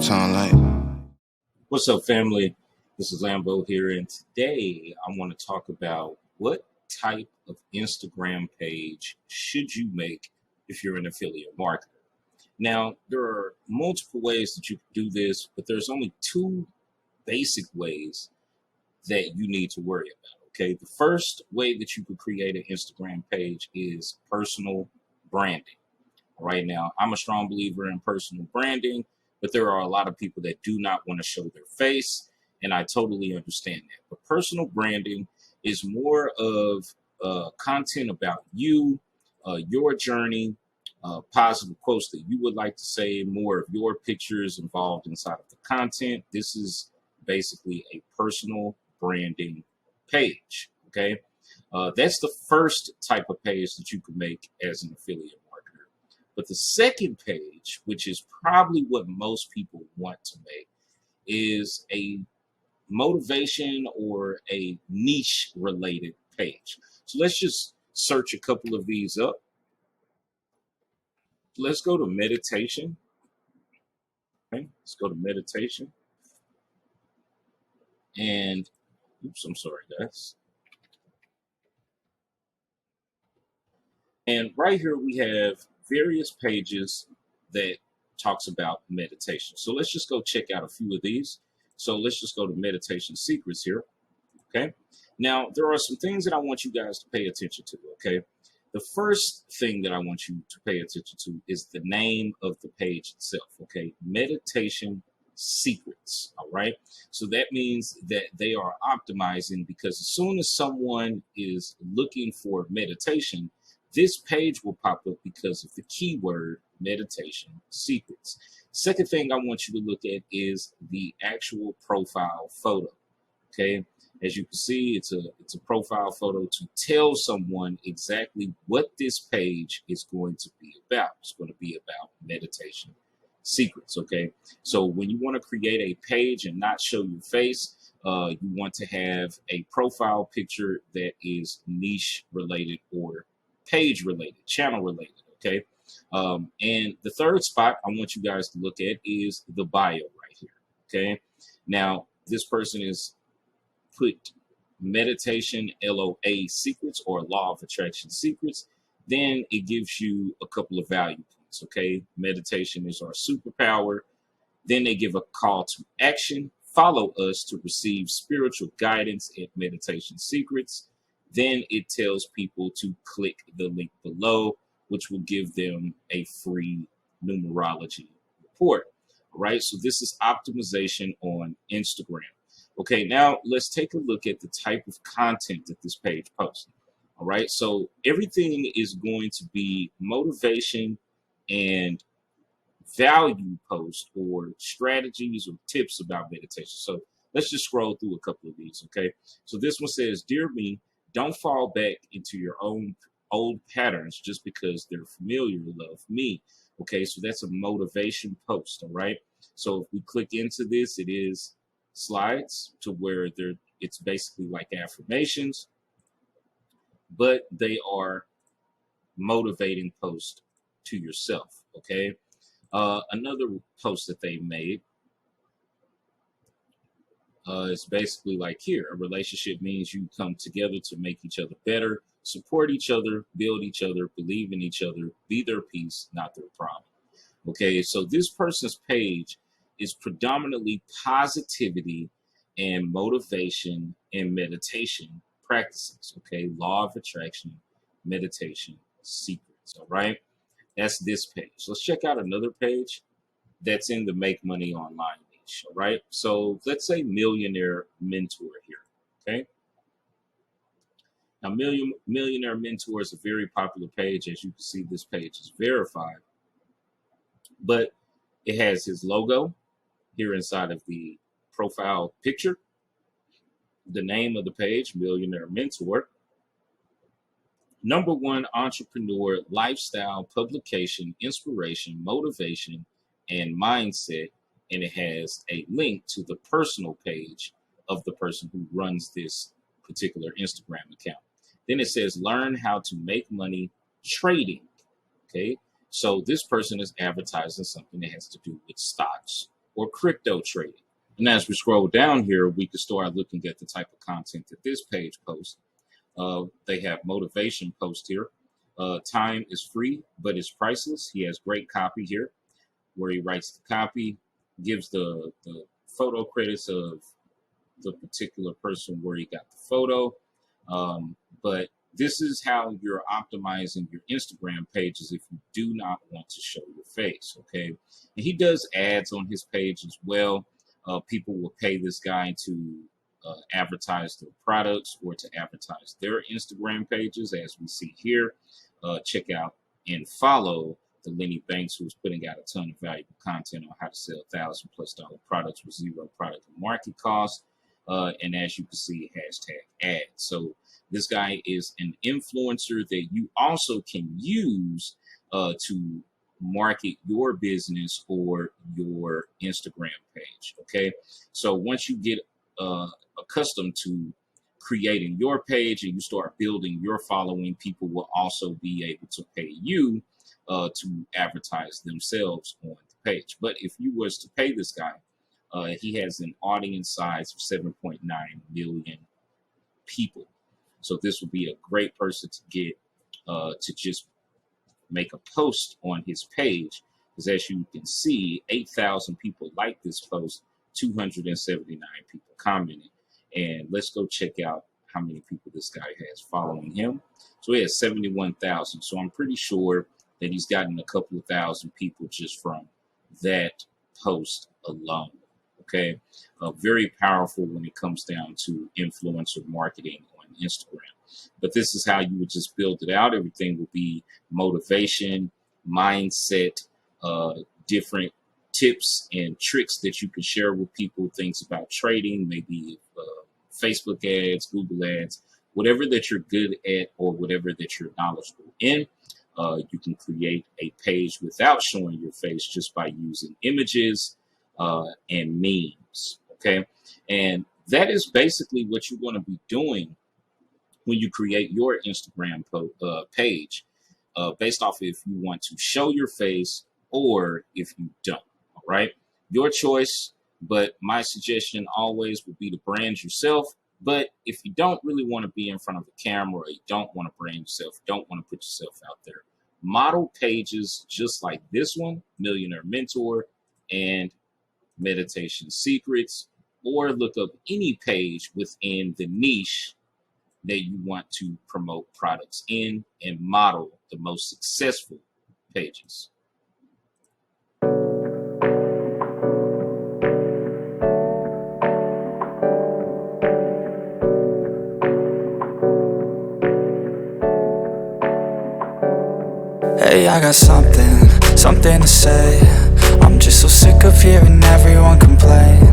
time like. What's up, family? This is Lambo here, and today I want to talk about what type of Instagram page should you make if you're an affiliate marketer. Now, there are multiple ways that you can do this, but there's only two basic ways that you need to worry about. Okay, the first way that you could create an Instagram page is personal branding. Right now, I'm a strong believer in personal branding, but there are a lot of people that do not want to show their face, and I totally understand that. But personal branding is more of content about you, your journey, positive quotes that you would like to say, more of your pictures involved inside of the content. This is basically a personal branding page. Okay, that's the first type of page that you can make as an affiliate marketer. But the second page, which is probably what most people want to make, is a motivation or a niche related page. So let's just search a couple of these up. Let's go to meditation. Okay, let's go to meditation. And oops, I'm sorry, guys. And right here we have various pages that talks about meditation. So let's just go check out a few of these. So let's just go to meditation secrets here. Okay. Now there are some things that I want you guys to pay attention to. Okay. The first thing that I want you to pay attention to is the name of the page itself. Okay. Meditation secrets. All right. So that means that they are optimizing, because as soon as someone is looking for meditation, this page will pop up because of the keyword meditation secrets. Second thing I want you to look at is the actual profile photo. Okay, as you can see, it's a profile photo to tell someone exactly what this page is going to be about. It's going to be about meditation secrets. Okay, so when you want to create a page and not show your face, you want to have a profile picture that is niche related or page related, channel related. Okay. And the third spot I want you guys to look at is the bio right here. Okay. Now, this person is put meditation LOA secrets, or law of attraction secrets. Then it gives you a couple of value points. Okay. Meditation is our superpower. Then they give a call to action. Follow us to receive spiritual guidance at meditation secrets. Then it tells people to click the link below, which will give them a free numerology report. All right, so this is optimization on Instagram. Okay, now let's take a look at the type of content that this page posts. All right, so everything is going to be motivation and value posts, or strategies or tips about meditation. So let's just scroll through a couple of these. Okay, so this one says, "Dear me, don't fall back into your own old patterns just because they're familiar. Love me." Okay, so that's a motivation post. All right. So if we click into this, it is slides to where it's basically like affirmations, but they are motivating posts to yourself. Okay. Another post that they made it's basically like here: a relationship means you come together to make each other better, support each other, build each other, believe in each other, be their peace, not their problem. Okay, so this person's page is predominantly positivity and motivation and meditation practices. Okay, law of attraction, meditation secrets. All right, that's this page. Let's check out another page that's in the make money online niche. All right, so let's say millionaire mentor here. Okay, now millionaire mentor is a very popular page. As you can see, this page is verified, but it has his logo here inside of the profile picture, the name of the page, millionaire mentor, #1 entrepreneur, lifestyle, publication, inspiration, motivation, and mindset. And it has a link to the personal page of the person who runs this particular Instagram account. Then it says, learn how to make money trading. Okay, so this person is advertising something that has to do with stocks or crypto trading. And as we scroll down here, we can start looking at the type of content that this page posts. They have motivation posts here. Time is free, but it's priceless. He has great copy here where he writes the copy, gives the photo credits of the particular person where he got the photo. But this is how you're optimizing your Instagram pages if you do not want to show your face, okay? And he does ads on his page as well. People will pay this guy to advertise their products or to advertise their Instagram pages, as we see here. Check out and follow the Lenny Banks, who's putting out a ton of valuable content on how to sell $1,000+ products with zero product and market cost. And as you can see, hashtag ads. So this guy is an influencer that you also can use to market your business or your Instagram page. Okay, so once you get accustomed to creating your page and you start building your following, people will also be able to pay you to advertise themselves on the page. But if you was to pay this guy, he has an audience size of 7.9 million people. So this would be a great person to get to just make a post on his page, because as you can see, 8,000 people like this post, 279 people commented. And let's go check out how many people this guy has following him. So he has 71,000. So I'm pretty sure that he's gotten a couple of thousand people just from that post alone. Okay, very powerful when it comes down to influencer marketing on Instagram. But this is how you would just build it out. Everything will be motivation, mindset, different tips and tricks that you can share with people, things about trading, maybe Facebook ads, Google ads, whatever that you're good at or whatever that you're knowledgeable in. You can create a page without showing your face just by using images and memes, okay? And that is basically what you're going to be doing when you create your Instagram page, based off if you want to show your face or if you don't, all right? Your choice, but my suggestion always would be to brand yourself. But if you don't really want to be in front of a camera, or you don't want to brand yourself, don't want to put yourself out there, model pages just like this one, Millionaire Mentor and Meditation Secrets, or look up any page within the niche that you want to promote products in and model the most successful pages. Hey, I got something to say. I'm just so sick of hearing everyone complain.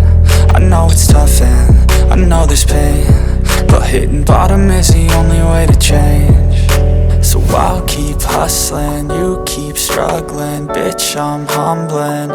I know it's tough and I know there's pain, but hitting bottom is the only way to change. So I'll keep hustling, you keep struggling. Bitch, I'm humbling.